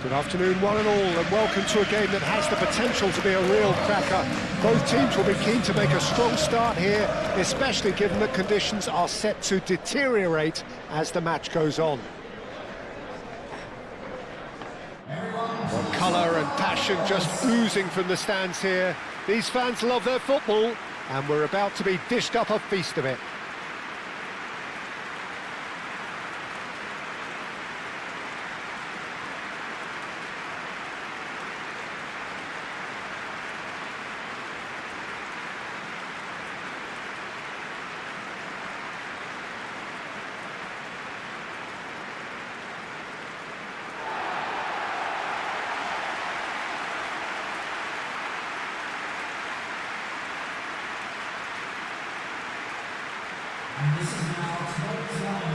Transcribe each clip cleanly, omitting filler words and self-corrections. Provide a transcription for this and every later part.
Good afternoon, one and all, and welcome to a game that has the potential to be a real cracker. Both teams will be keen to make a strong start here, especially given that conditions are set to deteriorate as the match goes on. Well, colour and passion just oozing from the stands here. These fans love their football, and we're about to be dished up a feast of it.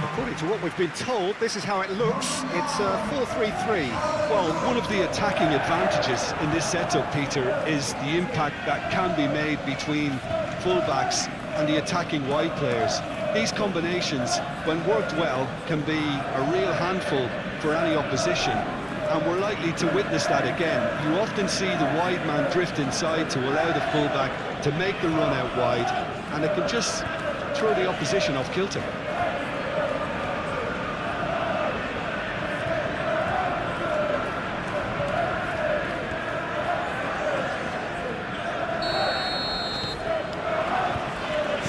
According to what we've been told, this is how it looks. It's 4-3-3. Well, one of the attacking advantages in this setup, Peter, is the impact that can be made between fullbacks and the attacking wide players. These combinations, when worked well, can be a real handful for any opposition, and we're likely to witness that again. You often see the wide man drift inside to allow the fullback to make the run out wide, and it can just throw the opposition off kilter.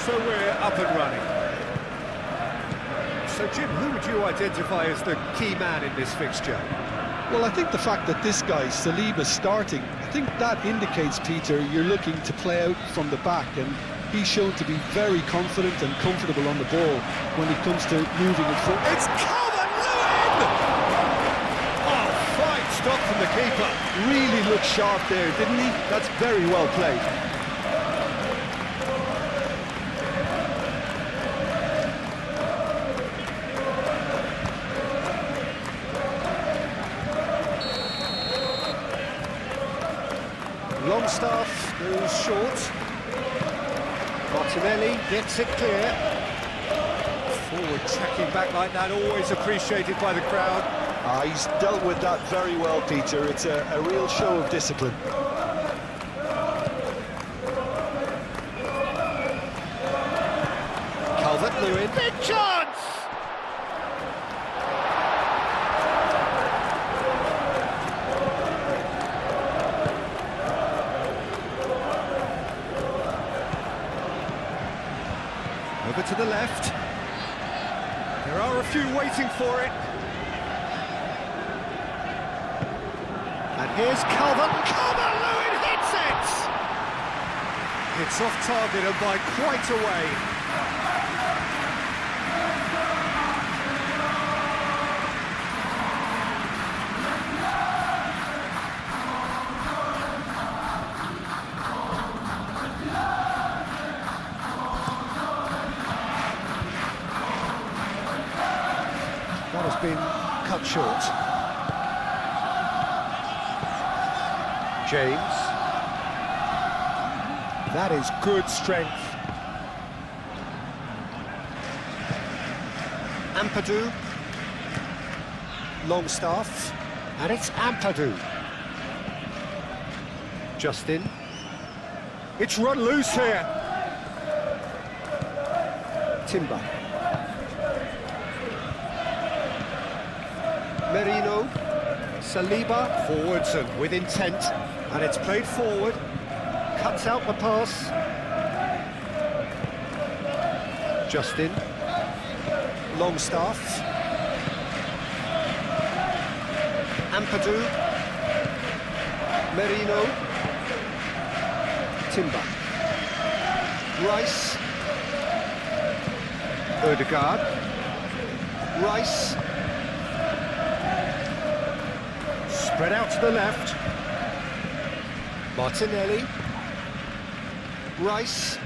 So we're up and running. So Jim, who would you identify as the key man in this fixture? Well, I think the fact that this guy, Saliba's starting, I think that indicates, Peter, you're looking to play out from the back, and he's shown to be very confident and comfortable on the ball when it comes to moving it forward. It's Calvert-Lewin! Oh, fine stop from the keeper. Really looked sharp there, didn't he? That's very well played. Longstaff goes short. Martinelli gets it clear. Forward tracking back like that, always appreciated by the crowd. He's dealt with that very well, Peter. It's a real show of discipline. Calvert-Lewin, big chance! Over to the left. There are a few waiting for it. And here's Calvert-Lewin hits it! It's off target and by quite a way. That has been cut short. James. That is good strength. Ampadu. Longstaff. And it's Ampadu. Justin. It's run loose here. Timber. Merino, Saliba, forwards and with intent, and it's played forward, cuts out the pass. Justin, Longstaff, Ampadu, Merino, Timber, Rice, Odegaard, Rice, spread out to the left. Martinelli. Rice.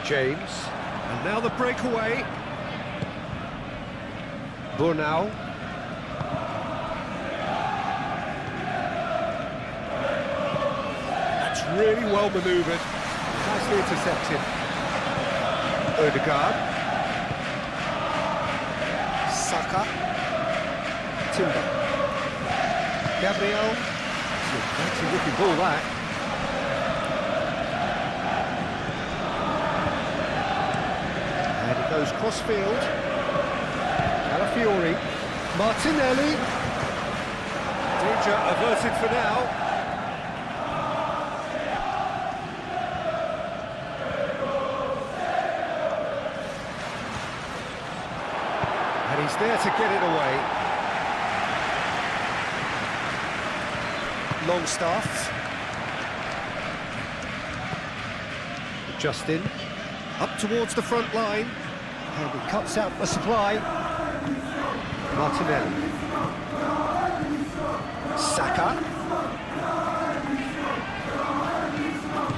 James. And now the breakaway. Burnau. That's really well manoeuvred. Nicely intercepted. Odegaard. Saka. Timber. Gabriel. Fancy looking ball that. And it goes cross-field. Calafiori. Martinelli. Danger averted for now. And he's there to get it away. Longstaff. Justin. Up towards the front line. And he cuts out the supply. Martinelli. Saka.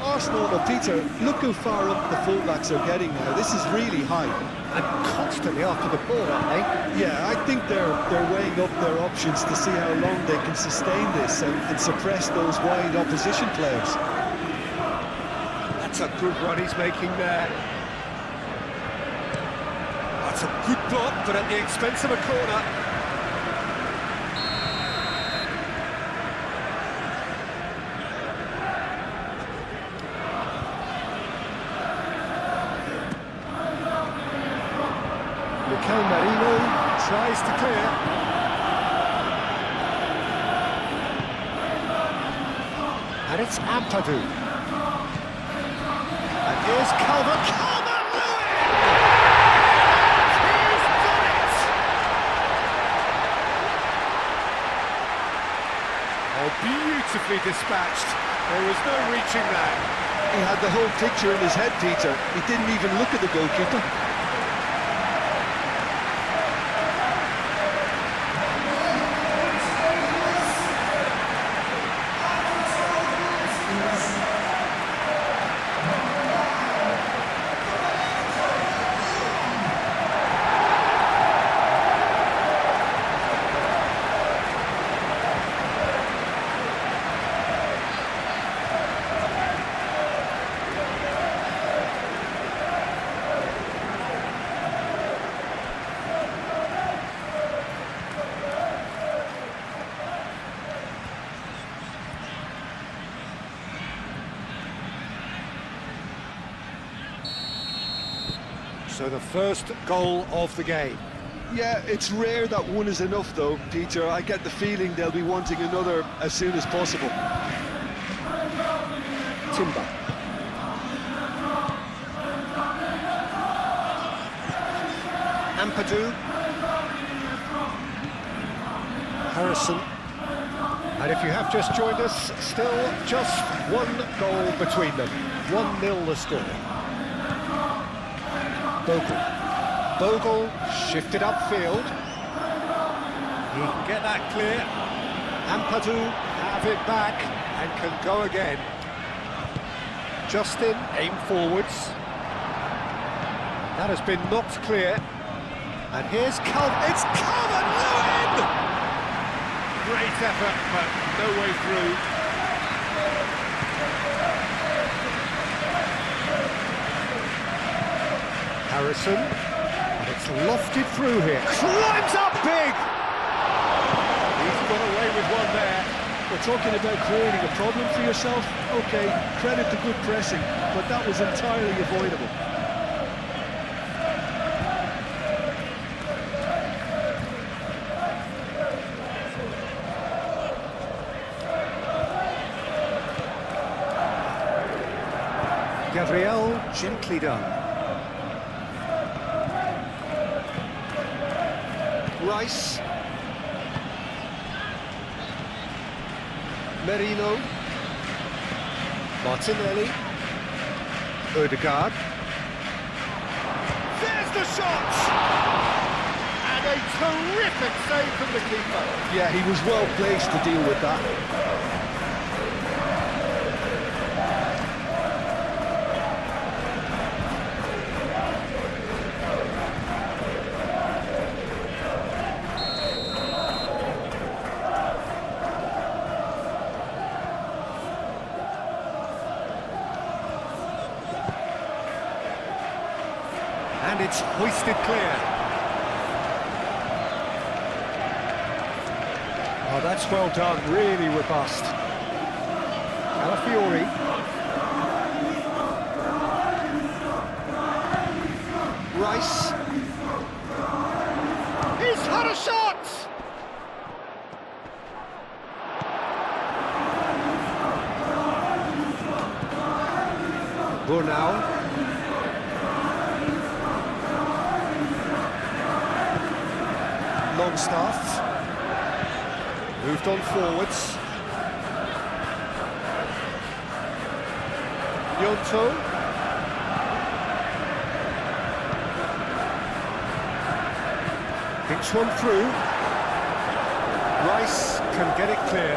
Arsenal, but Peter, look how far up the fullbacks are getting now. This is really high. And constantly after the ball, aren't they? Yeah, I think they're weighing up their options to see how long they can sustain this and suppress those wide opposition players. That's a good run he's making there. That's a good block, but at the expense of a corner. Marino tries to clear. And it's Ampadu. And here's Calvert-Lewin! He's done it! Oh, beautifully dispatched. There was no reaching that. He had the whole picture in his head, Peter. He didn't even look at the goalkeeper. So the first goal of the game. Yeah, it's rare that one is enough though, Peter. I get the feeling they'll be wanting another as soon as possible. Timber. Ampadu. Harrison. And if you have just joined us, still just one goal between them. 1-0 the score. Bogle shifted upfield. He can get that clear. Ampadu have it back and can go again. Justin aim forwards. That has been knocked clear. And here's it's Calvert-Lewin! Great effort, but no way through. Harrison, and it's lofted through here. Climbs up big! He's got away with one there. We're talking about creating a problem for yourself. Okay, credit to good pressing, but that was entirely avoidable. Gabriel, gently done. Rice. Merino. Martinelli. Odegaard. There's the shot! And a terrific save from the keeper. Yeah, he was well placed to deal with that. And it's hoisted clear. Oh, that's well done, really robust. Calafiori. Rice. He's had a shot! Burnau. Longstaff. Moved on forwards. Yonto. Pinch one through. Rice can get it clear.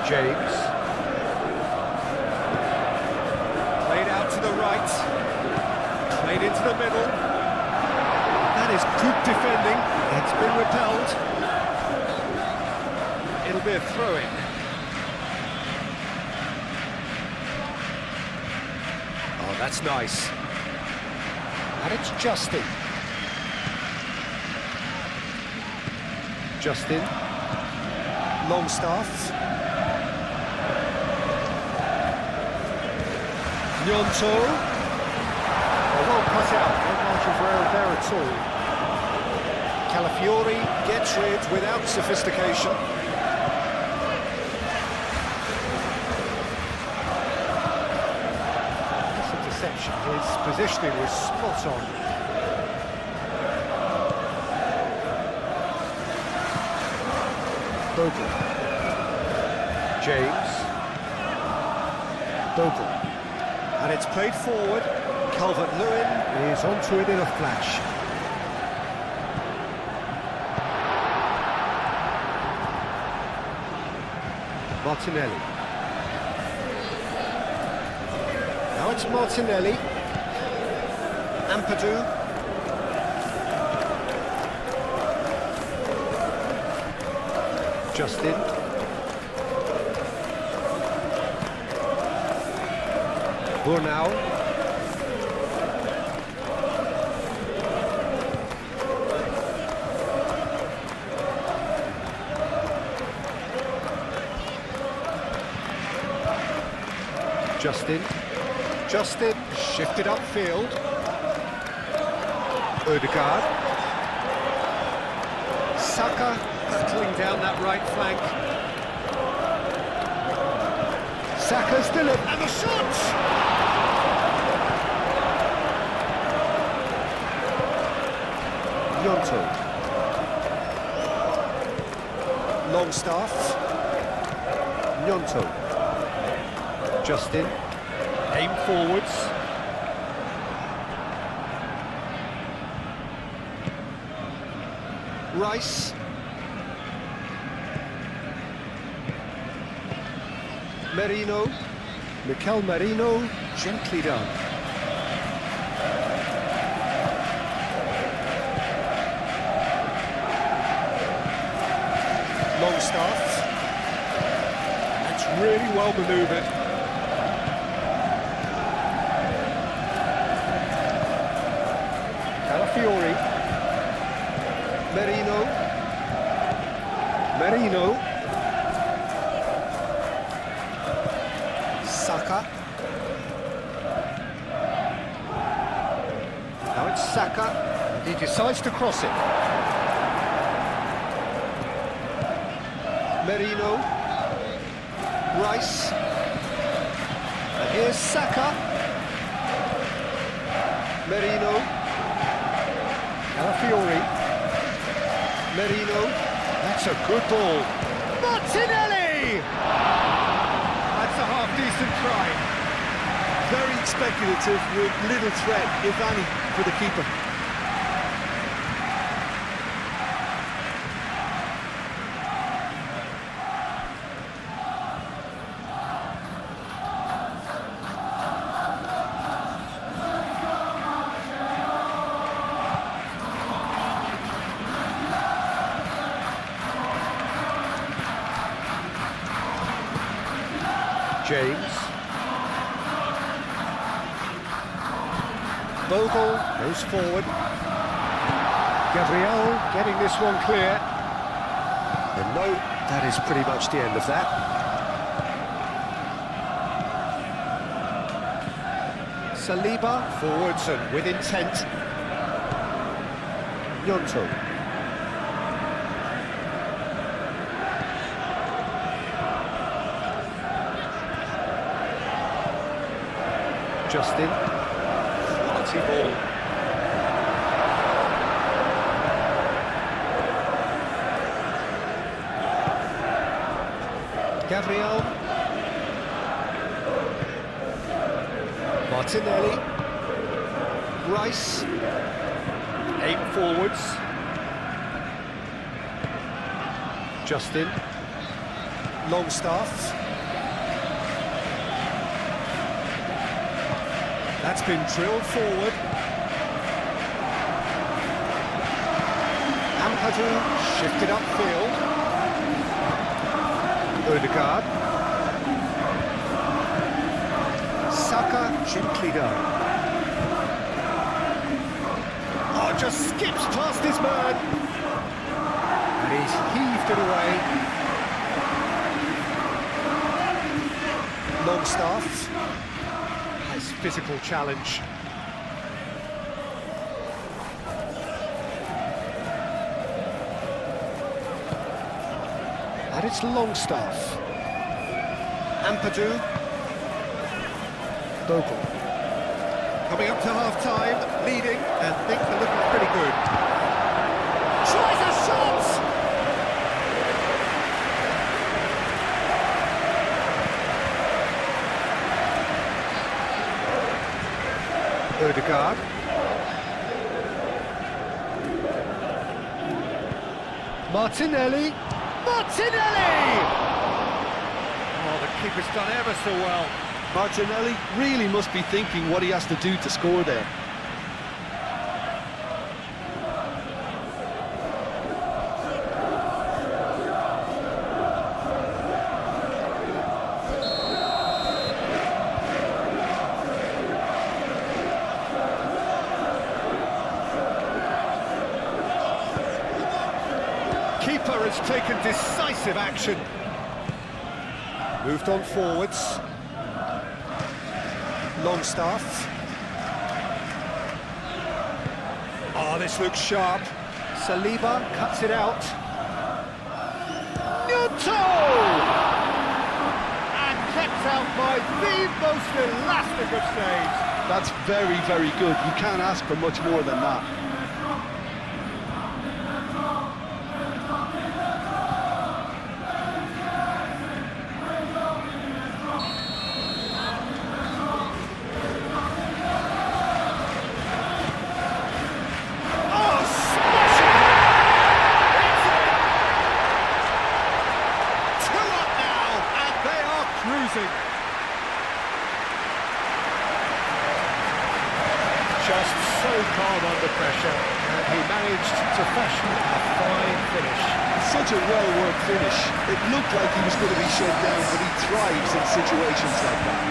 James. Played out to the right. Played into the middle. That is good defending. It's been repelled. It'll be a throw-in. Oh, that's nice. And it's Justin. Justin. Longstaff. Gnonto. Oh, well cut out. No margin for error there at all. Calafiori gets rid without sophistication. His positioning was spot on. Bogle. James. Bogle. And it's played forward. Calvert-Lewin is onto it in a flash. Martinelli. Now it's Martinelli. Ampadu. Justin. Burnau. Justin shifted upfield. Odegaard. Saka battling down that right flank. Saka's delivered, and the shot! Gnonto. Longstaff. Gnonto. Justin. Aim forwards. Rice. Merino. Mikel Merino, gently done. Longstaff. That's really well manoeuvred. Calafiori. Merino. Saka. Now it's Saka, and he decides to cross it. Merino. Rice. And here's Saka. Merino. Calafiori. Merino. That's a good ball. Martinelli! That's a half-decent try. Very speculative with little threat, if any, for the keeper. James. Bogle goes forward. Gabriel getting this one clear. And no, that is pretty much the end of that. Saliba forwards and with intent. Gnonto. Justin. Quality ball. Gabriel. Martinelli. Rice. Aim forwards. Justin. Longstaff. That's been drilled forward. Ampadu shifted upfield. Odegaard. Saka gently done. Oh, just skips past his man. And he's heaved it away. Longstaff. Nice physical challenge. And it's Longstaff. Ampadu. Bogle. Coming up to half-time, leading, and things are looking pretty good. Tries a shot! Odegaard. Martinelli. Martinelli! Oh, the keeper's done ever so well. Martinelli really must be thinking what he has to do to score there. Keeper has taken decisive action. Moved on forwards. Longstaff. Oh, this looks sharp. Saliba cuts it out. Gnonto! And kept out by the most elastic of saves. That's very, very good. You can't ask for much more than that. Just so calm under pressure, and he managed to fashion a fine finish. Such a well-worked finish. It looked like he was going to be shut down, but he thrives in situations like that.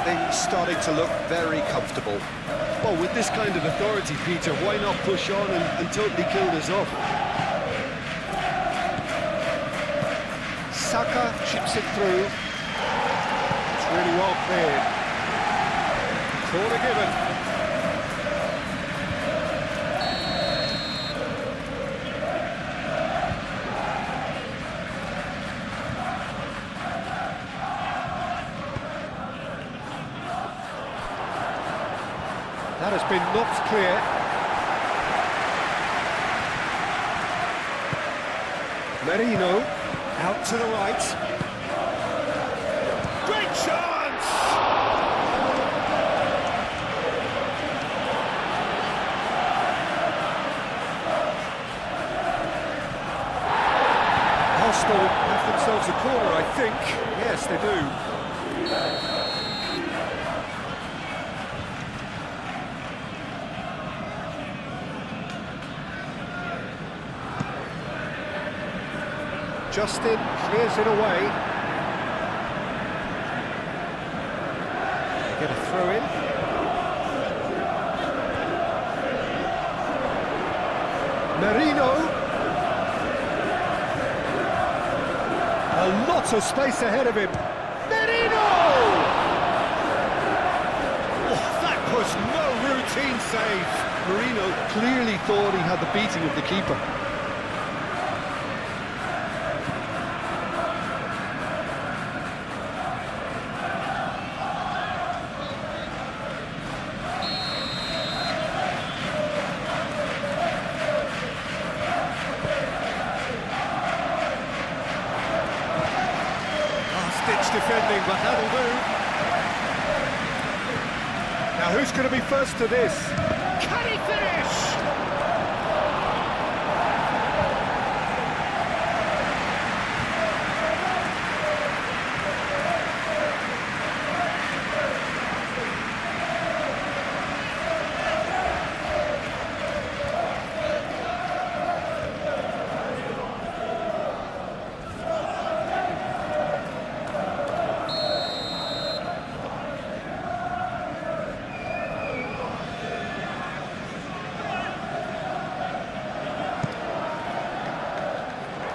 Things starting to look very comfortable. Well, with this kind of authority, Peter, why not push on and totally kill this off? Saka chips it through. It's really well cleared. Corner given. That has been knocked clear. Merino, out to the right. Great chance! Arsenal have themselves a corner, I think. Yes, they do. Justin clears it away. They get a throw in. Merino. A lot of space ahead of him. Merino! Oh, that was no routine save. Marino clearly thought he had the beating of the keeper. Last-ditch defending, but that'll do. Now who's going to be first to this? Can he finish?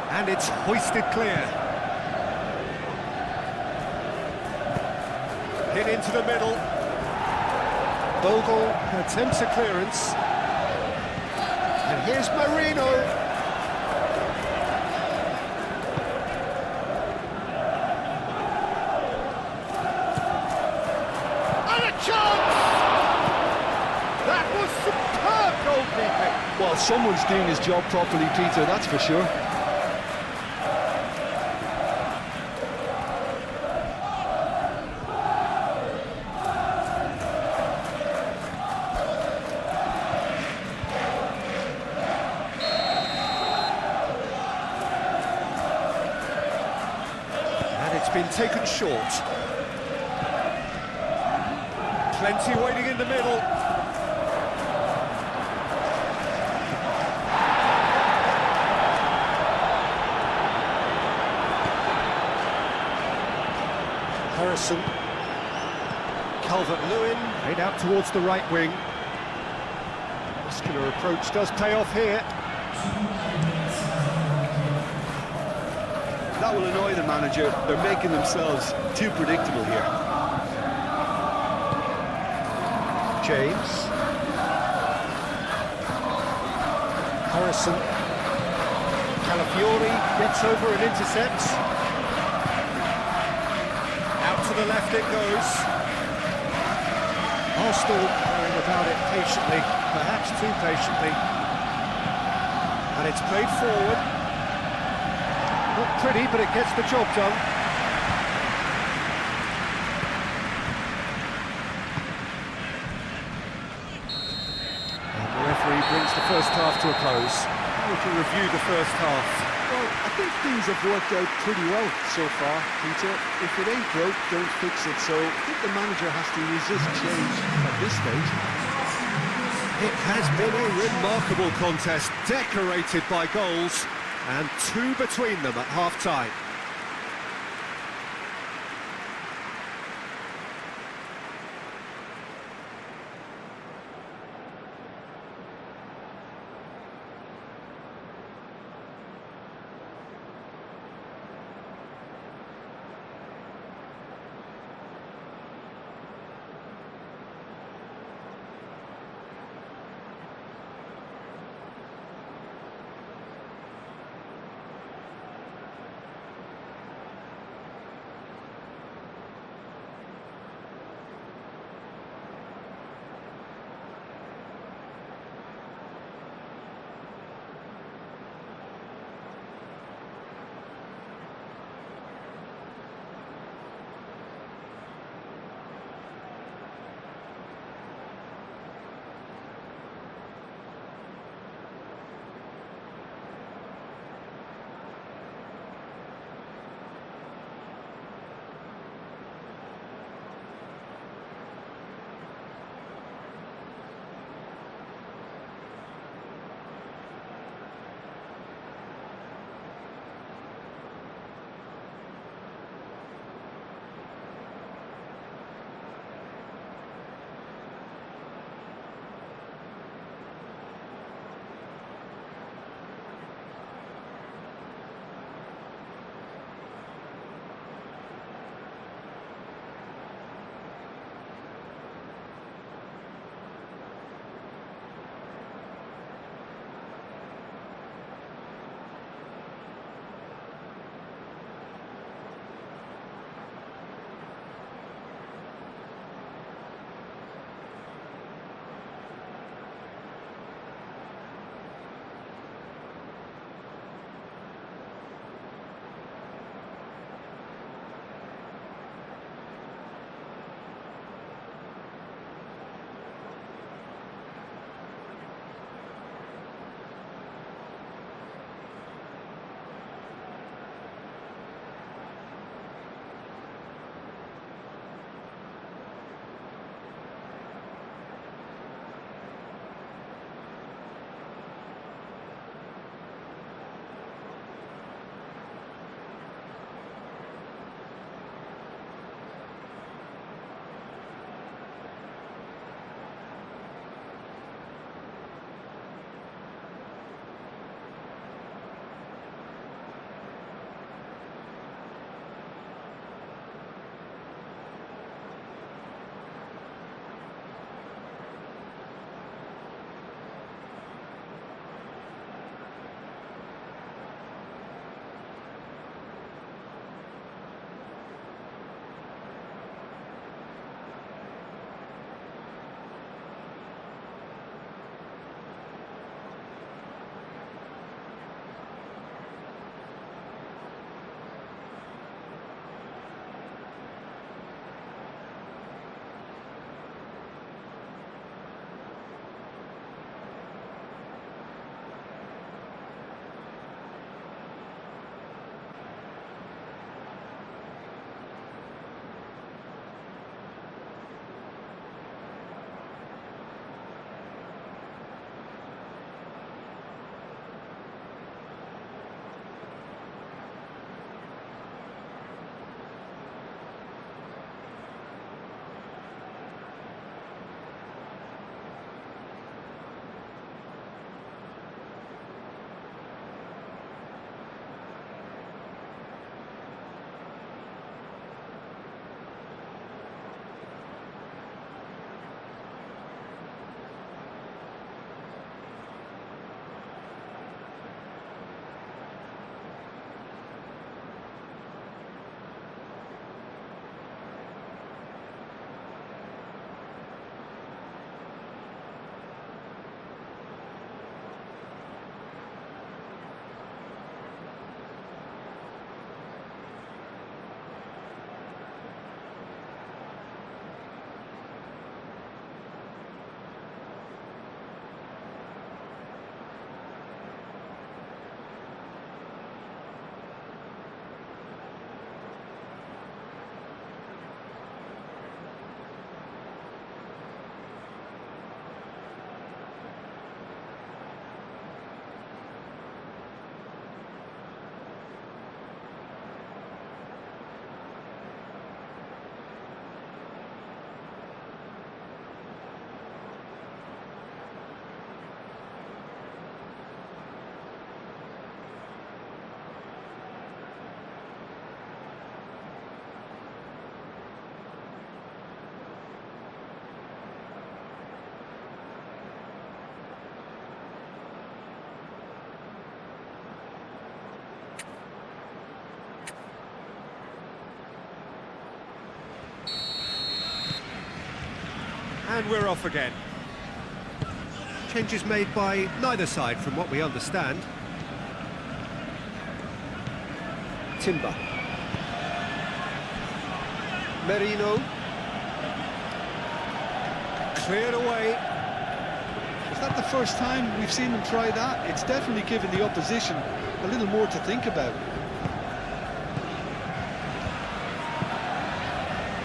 And it's hoisted clear. Hit into the middle. Bogle attempts a clearance. And here's Marino. And a chance! That was superb goalkeeping. Well, someone's doing his job properly, Peter, that's for sure. It's been taken short. Plenty waiting in the middle. Harrison. Calvert-Lewin, made out towards the right wing. Muscular approach does pay off here. That will annoy the manager. They're making themselves too predictable here. James. Harrison. Calafiori gets over and intercepts. Out to the left it goes. Arsenal going about it patiently, perhaps too patiently. And it's played forward. Not pretty, but it gets the job done. And the referee brings the first half to a close. We can review the first half. Well, I think things have worked out pretty well so far, Peter. If it ain't broke, don't fix it. So I think the manager has to resist change at this stage. It has been a remarkable contest, decorated by goals, and two between them at half-time. And we're off again. Changes made by neither side from what we understand. Timber. Merino. Cleared away. Is that the first time we've seen them try that? It's definitely given the opposition a little more to think about.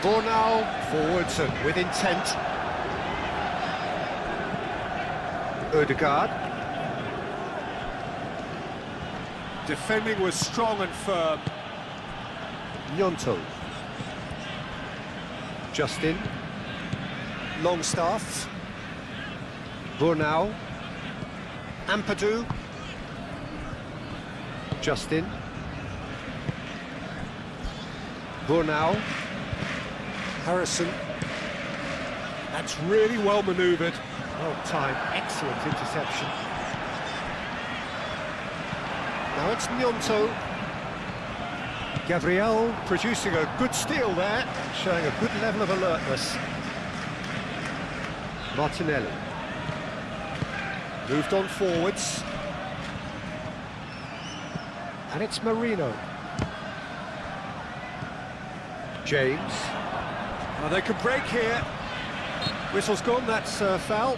Bornau forwards and with intent. Ødegaard. Defending was strong and firm. Gnonto. Justin. Longstaff. Bornau. Ampadu. Justin. Bornau. Harrison. That's really well manoeuvred. Well timed, excellent interception. Now it's Gnonto. Gabriel producing a good steal there, showing a good level of alertness. Martinelli. Moved on forwards. And it's Marino. James. Oh, they could break here. Whistle's gone, that's foul.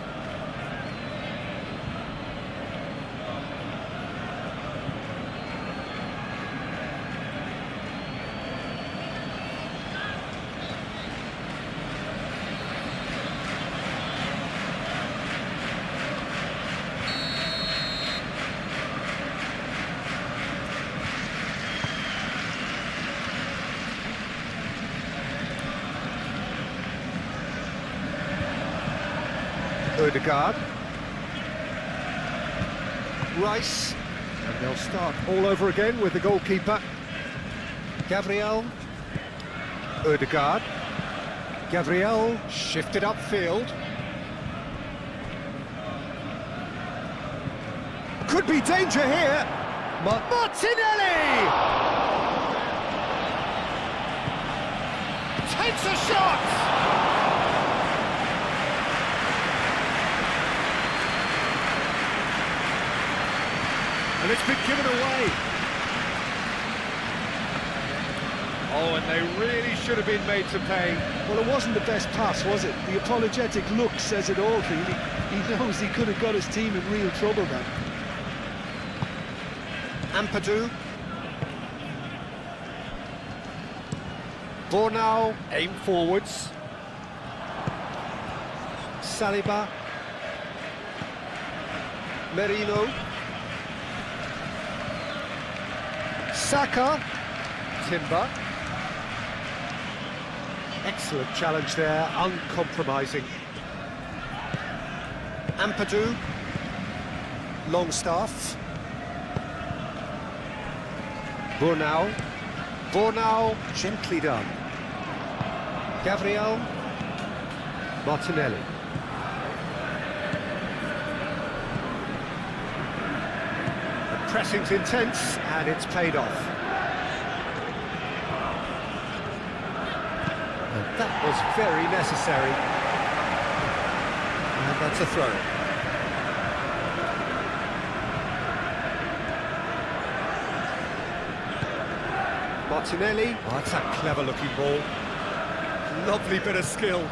Ødegaard. Rice. And they'll start all over again with the goalkeeper. Gabriel. Ødegaard. Gabriel shifted upfield. Could be danger here. Martinelli! Takes a shot! And it's been given away. Oh, and they really should have been made to pay. Well, it wasn't the best pass, was it? The apologetic look says it all, really. He knows he could have got his team in real trouble then. Ampadu. Bornau, aim forwards. Saliba. Merino. Saka. Timber. Excellent challenge there, uncompromising. Ampadu. Longstaff. Bornau. Bornau, gently done. Gabriel. Martinelli. The pressing's intense, and it's paid off. And that was very necessary. And that's a throw. Martinelli. Oh, that's a clever-looking ball. Lovely bit of skill.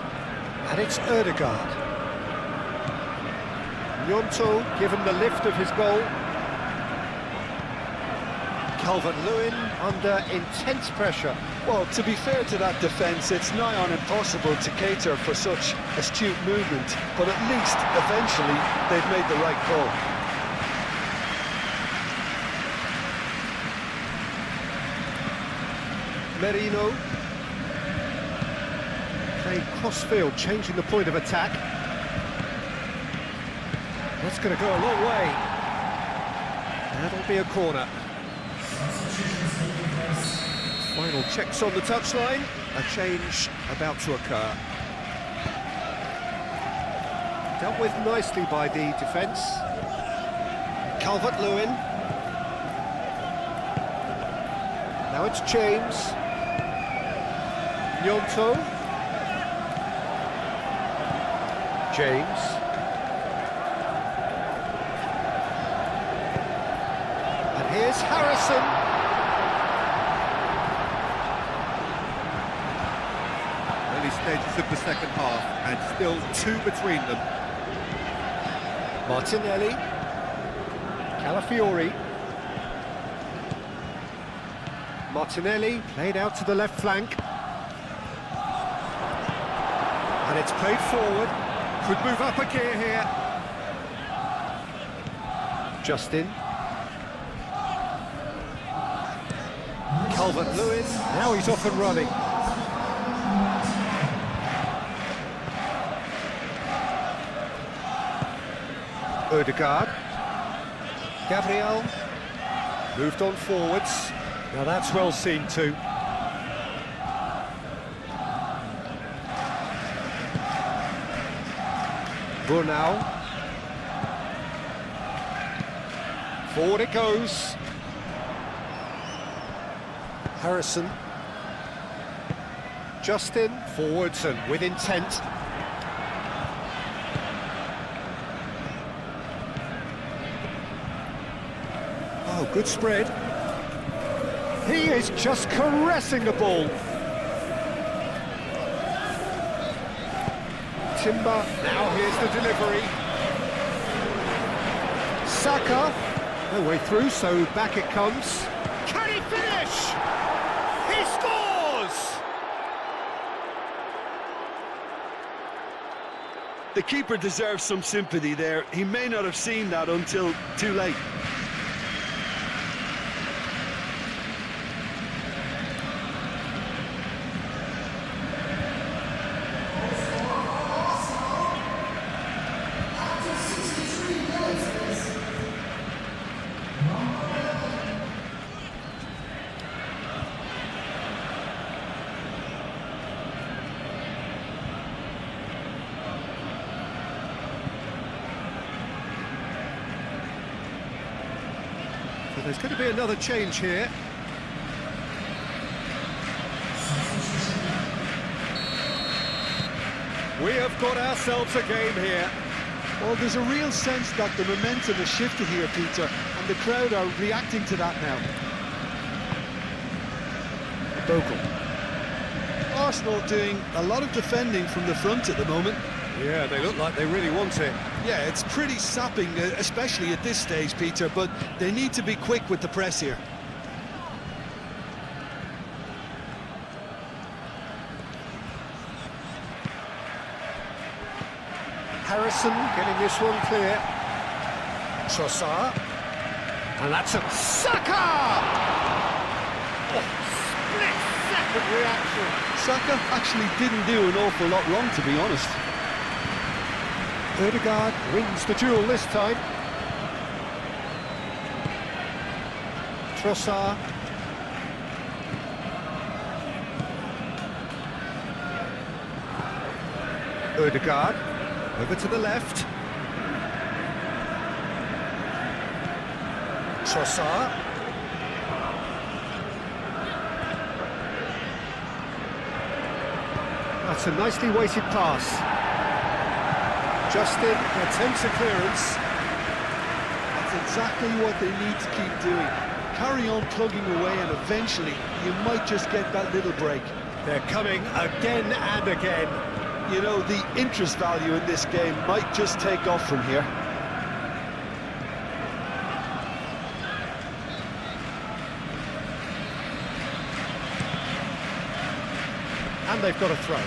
And it's Ødegaard. Gnonto given the lift of his goal. Calvert-Lewin under intense pressure. Well, to be fair to that defence, it's nigh on impossible to cater for such astute movement, but at least, eventually, they've made the right call. Merino. Playing cross-field, changing the point of attack. That's going to go a long way. That'll be a corner. Final checks on the touchline. A change about to occur. Dealt with nicely by the defence. Calvert-Lewin. Now it's James. Gnonto. James. And here's Harrison. Early stages of the second half, and still 2 between them. Martinelli. Calafiori. Martinelli played out to the left flank. And it's played forward. Could move up a gear here. Justin. Calvert-Lewin. Now he's off and running. Odegaard. Gabriel. Moved on forwards. Now that's well seen too. Brunel. Forward it goes. Harrison. Justin. Forwards and with intent. Oh, good spread. He is just caressing the ball. Timber, now here's the delivery. Saka, no way through, so back it comes. Can he finish? He scores! The keeper deserves some sympathy there. He may not have seen that until too late. So there's going to be another change here. We have got ourselves a game here. Well, there's a real sense that the momentum has shifted here, Peter, and the crowd are reacting to that now. Bogle. Arsenal doing a lot of defending from the front at the moment. Yeah, they look like they really want it. Yeah, it's pretty sapping, especially at this stage, Peter, but they need to be quick with the press here. Harrison getting this one clear. Trossard. And that's a Saka! Oh, split-second reaction. Saka actually didn't do an awful lot wrong, to be honest. Odegaard wins the duel this time. Trossard. Odegaard. Over to the left. Trossard. That's a nicely weighted pass. Justin attempts a clearance. That's exactly what they need to keep doing. Carry on plugging away and eventually you might just get that little break. They're coming again and again. You know, the interest value in this game might just take off from here. And they've got a throw.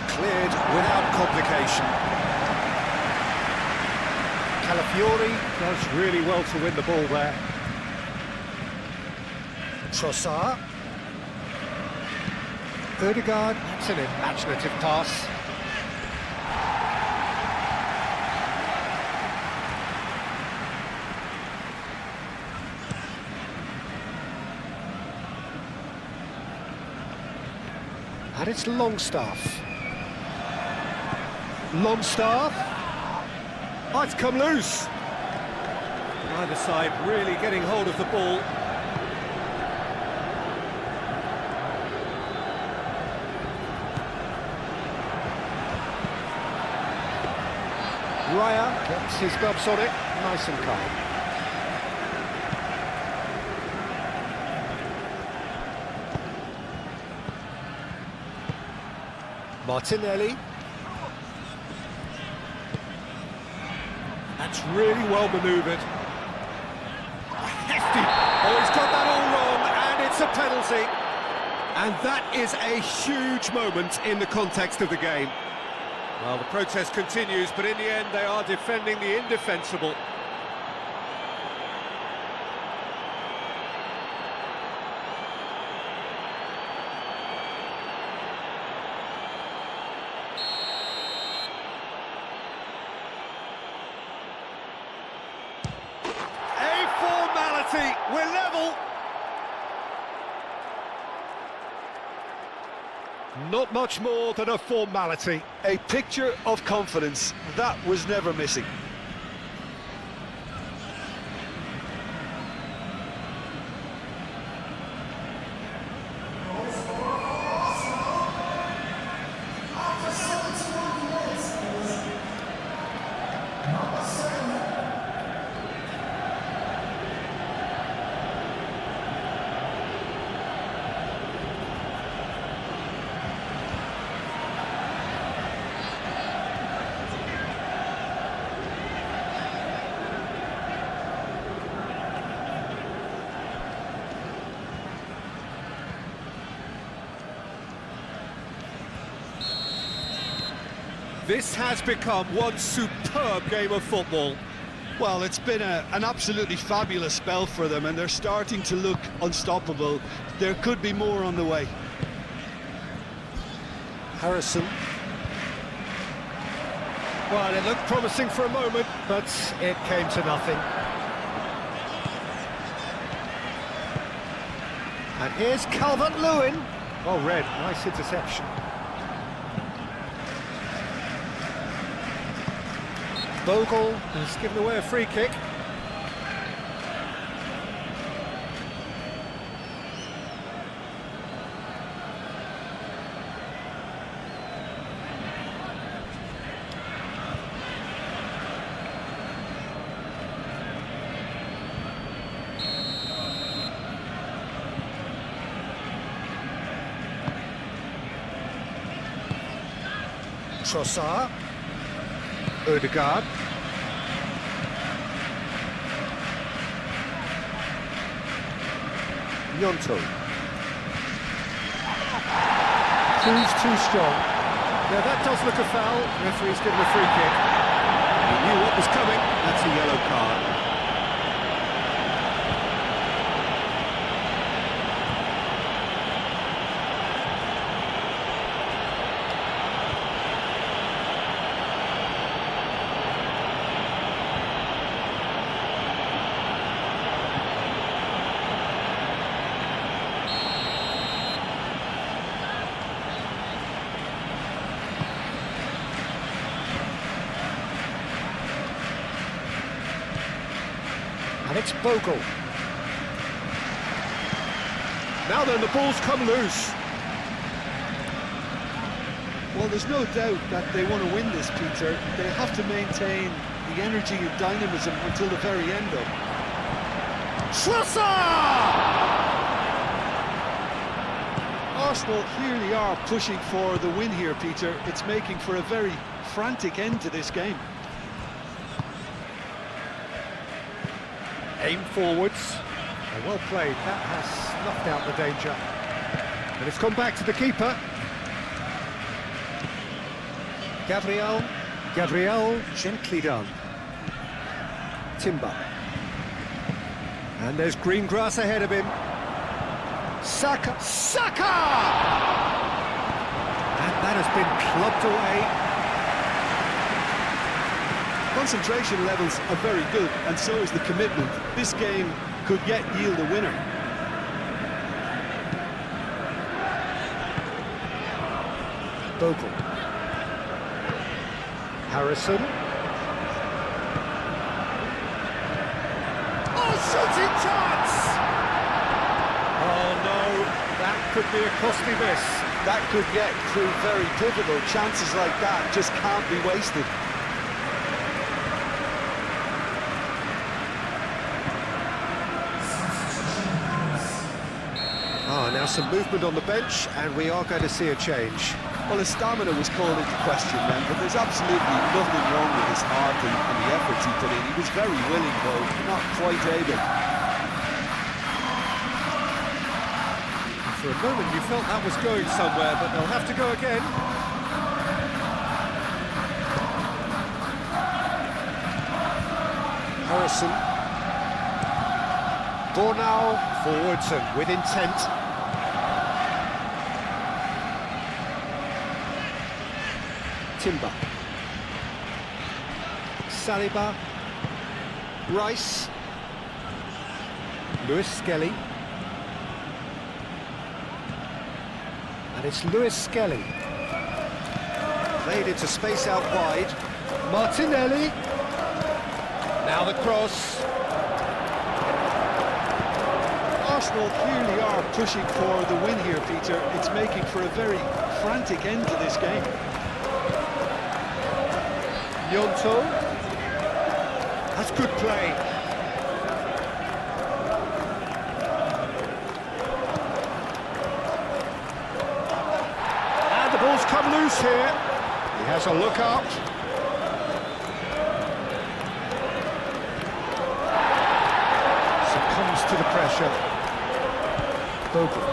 Cleared without complication. Calafiori does really well to win the ball there. Trossard. Odegaard, that's an imaginative pass. And it's Longstaff. Longstaff. Oh, it's come loose. Either side really getting hold of the ball. Raya gets his gloves on it, nice and calm. Martinelli. That's really well manoeuvred. Hefty. Oh, he's got that all wrong, and it's a penalty. And that is a huge moment in the context of the game. Well, the protest continues, but in the end, they are defending the indefensible. We're level. Not much more than a formality. A picture of confidence that was never missing. This has become one superb game of football. Well, it's been an absolutely fabulous spell for them, and they're starting to look unstoppable. There could be more on the way. Harrison. Well, it looked promising for a moment, but it came to nothing. And here's Calvert-Lewin. Oh, red, nice interception. Bogle has given away a free kick. Trossard. Odegaard. Gnonto. Proves too strong. Now that does look a foul. Referee's given a free kick. He knew what was coming. That's a yellow card. And it's Bogle. Now then, the ball's come loose. Well, there's no doubt that they want to win this, Peter. They have to maintain the energy and dynamism until the very end of. Trossard! Arsenal clearly are pushing for the win here, Peter. It's making for a very frantic end to this game. Aim forwards. Oh, well played. That has snuffed out the danger. And it's gone back to the keeper. Gabriel, gently done. Timber. And there's green grass ahead of him. Saka! And that has been clubbed away. Concentration levels are very good, and so is the commitment. This game could yet yield a winner. Bogle. Harrison. shooting chance! Oh no, that could be a costly miss. That could get through very difficult. Chances like that just can't be wasted. Now some movement on the bench, and we are going to see a change. Well, his stamina was called into question then, but there's absolutely nothing wrong with his heart and the efforts he put in. He was very willing, though, not quite able. For a moment you felt that was going somewhere, but they'll have to go again. Harrison. Bornau forwards and with intent. Timber. Saliba. Rice. Lewis Skelly. And it's Lewis Skelly. Played into space out wide. Martinelli. Now the cross. Arsenal clearly are pushing for the win here, Peter. It's making for a very frantic end to this game. Yonto. That's good play. And the ball's come loose here. He has a look up. Succumbs to the pressure. Bogle.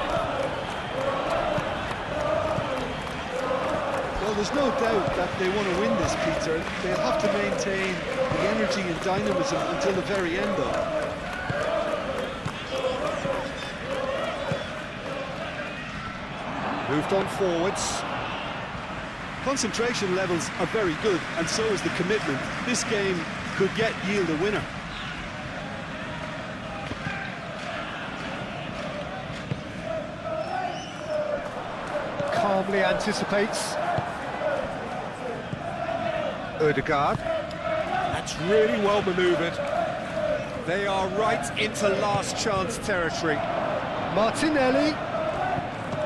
Well, there's no doubt that they want to win this, Peter. They'll have to maintain the energy and dynamism until the very end, though. Moved on forwards. Concentration levels are very good, and so is the commitment. This game could yield a winner. Calmly anticipates. Ødegaard. That's really well manoeuvred. They are right into last chance territory. Martinelli.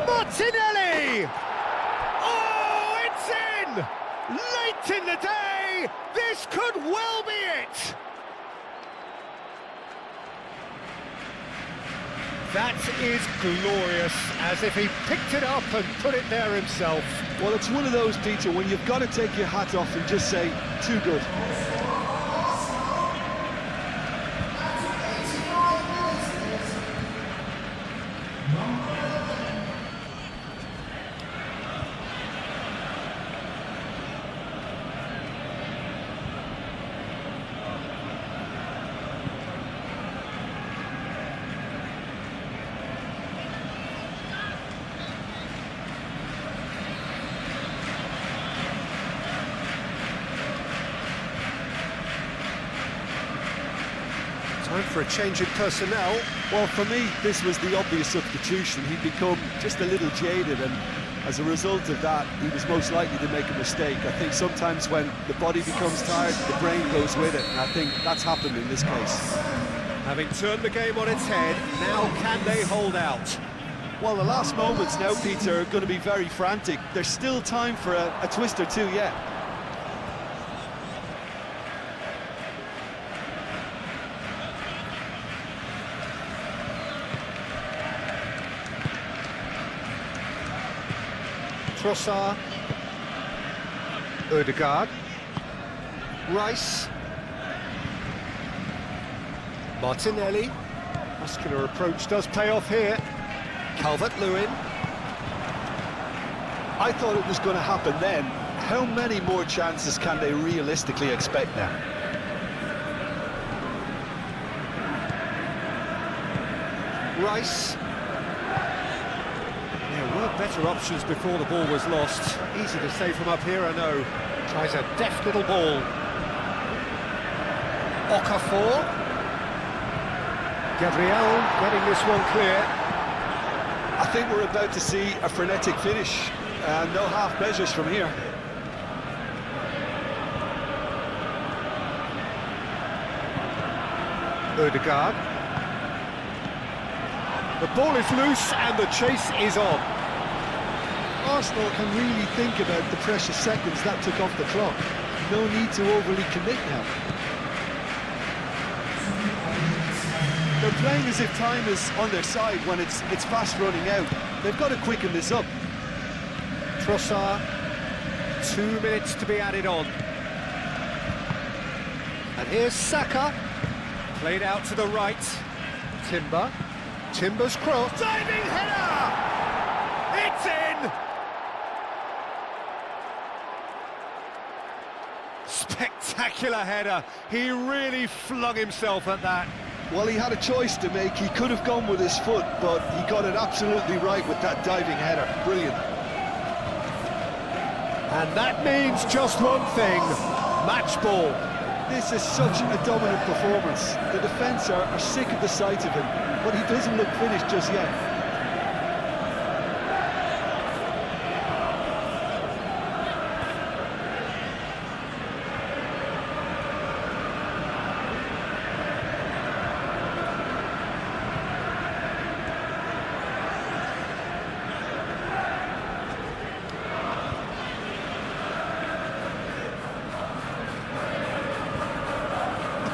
Martinelli! Oh, it's in! Late in the day! This could well be it! That is glorious, as if he picked it up and put it there himself. Well, it's one of those, Peter, when you've got to take your hat off and just say, too good. Time for a change in personnel. Well, for me, this was the obvious substitution. He'd become just a little jaded, and as a result of that, he was most likely to make a mistake. I think sometimes when the body becomes tired, the brain goes with it, and I think that's happened in this case. Having turned the game on its head, now can they hold out? Well, the last moments now, Peter, are going to be very frantic. There's still time for a twist or two yet. Trossard. Ødegaard. Rice. Martinelli. Muscular approach does pay off here. Calvert-Lewin. I thought it was going to happen then. How many more chances can they realistically expect now? Rice. There were better options before the ball was lost. Easy to say from up here, I know. Tries a deft little ball. Okafor. Gabriel getting this one clear. I think we're about to see a frenetic finish, and no half measures from here. Ødegaard. The ball is loose and the chase is on. Arsenal can really think about the precious seconds that took off the clock. No need to overly commit now. They're playing as if time is on their side when it's fast running out. They've got to quicken this up. Trossard, 2 minutes to be added on. And here's Saka, played out to the right. Timber's cross. Diving header! It's in! Spectacular header. He really flung himself at that. Well, he had a choice to make. He could have gone with his foot, but he got it absolutely right with that diving header. Brilliant. And that means just one thing, match ball. This is such a dominant performance. The defence are sick of the sight of him, but he doesn't look finished just yet.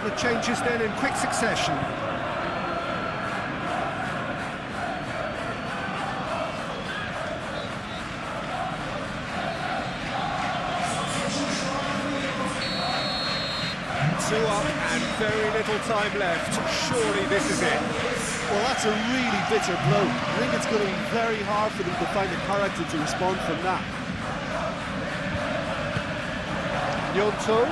The changes then in quick succession. Two up and very little time left. Surely this is it. Well, that's a really bitter blow. I think it's going to be very hard for them to find the character to respond from that. Gnonto.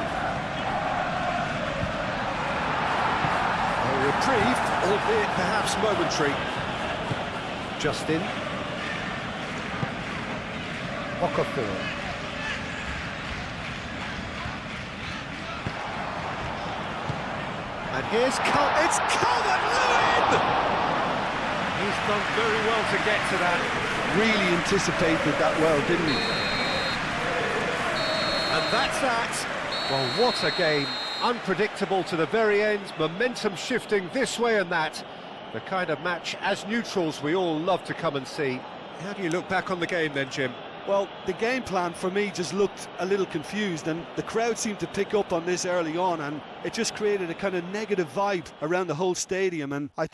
Reprieve, albeit perhaps momentary. Justin. Okafor. And here's it's Calvert-Lewin! He's done very well to get to that. Really anticipated that well, didn't he? And that's that. Well, what a game. Unpredictable to the very end, momentum shifting this way and that. The kind of match, as neutrals, we all love to come and see. How do you look back on the game then, Jim? Well, the game plan for me just looked a little confused, and the crowd seemed to pick up on this early on, and it just created a kind of negative vibe around the whole stadium, and I think